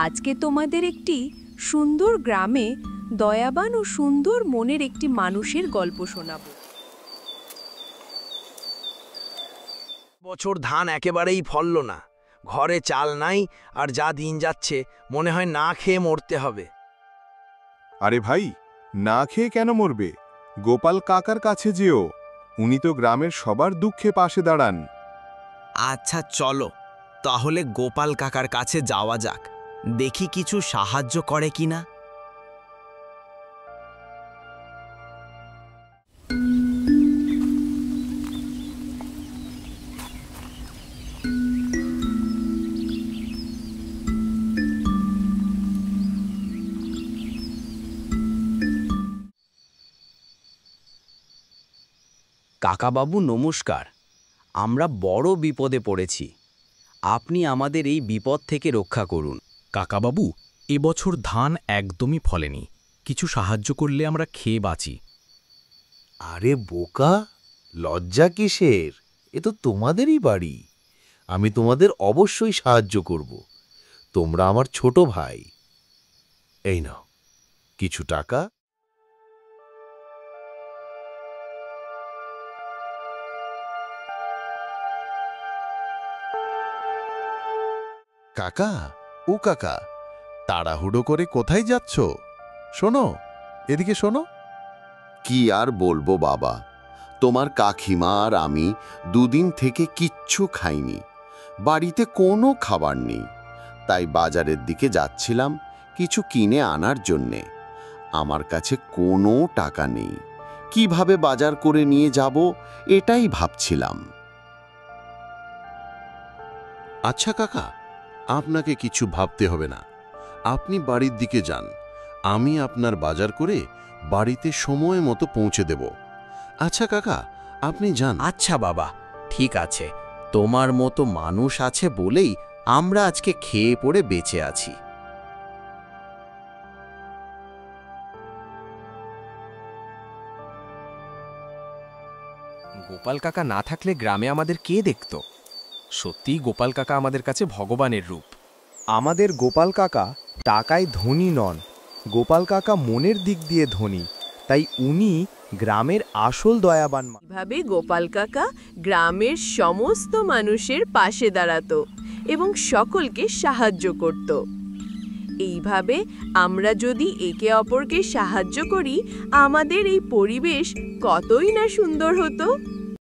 আজকে তোমাদের একটি সুন্দর গ্রামে দয়াবান ও সুন্দর মনের একটি মানুষের গল্প শোনাবো। বছর ধান একেবারেই ফলল না, ঘরে চাল নাই, আর যা দিন যাচ্ছে মনে হয় না খেয়ে মরতে হবে। আরে ভাই, না খেয়ে কেন মরবে? গোপাল কাকার কাছে যেও, উনি তো গ্রামের সবার দুঃখে পাশে দাঁড়ান। আচ্ছা চলো তাহলে গোপাল কাকার কাছে যাওয়া যাক, দেখি কিছু সাহায্য করে কিনা। কাকাবাবু নমস্কার, আমরা বড় বিপদে পড়েছি, আপনি আমাদের এই বিপদ থেকে রক্ষা করুন। কাকাবাবু, এবছর ধান একদমই ফলেনি, কিছু সাহায্য করলে আমরা খেয়ে বাঁচি। আরে বোকা, লজ্জা কিসের? এ তো তোমাদেরই বাড়ি, আমি তোমাদের অবশ্যই সাহায্য করব। তোমরা আমার ছোট ভাই। এই নাও কিছু টাকা। কাকা, ও কাকা, তাড়াহুড়ো করে কোথায় যাচ্ছ? শোনো, এদিকে শোনো। কি আর বলবো বাবা, তোমার কাকিমা আর আমি দুদিন থেকে কিচ্ছু খাইনি, বাড়িতে কোনো খাবার নেই, তাই বাজারের দিকে যাচ্ছিলাম কিছু কিনে আনার জন্যে। আমার কাছে কোনো টাকা নেই, কিভাবে বাজার করে নিয়ে যাব এটাই ভাবছিলাম। আচ্ছা কাকা, আপনাকে কিছু ভাবতে হবে না, আপনি বাড়ির দিকে যান, আমি আপনার বাজার করে বাড়িতে সময় মতো পৌঁছে দেব। আচ্ছা কাকা, আপনি যান। আচ্ছা বাবা, ঠিক আছে, তোমার মতো মানুষ আছে বলেই আমরা আজকে খেয়ে পড়ে বেঁচে আছি। গোপাল কাকা না থাকলে গ্রামে আমাদের কে দেখত? সত্যিই গোপাল কাকা আমাদের কাছে ভগবানের রূপ। আমাদের গোপাল কাকা টাকায় ধনী নন, গোপাল কাকা মনের দিক দিয়ে ধনী, তাই উনি গ্রামের আসল দয়াবান। এভাবে গোপাল কাকা গ্রামের সমস্ত মানুষের পাশে দাঁড়াতো এবং সকলকে সাহায্য করত। এইভাবে আমরা যদি একে অপরকে সাহায্য করি, আমাদের এই পরিবেশ কতই না সুন্দর হতো।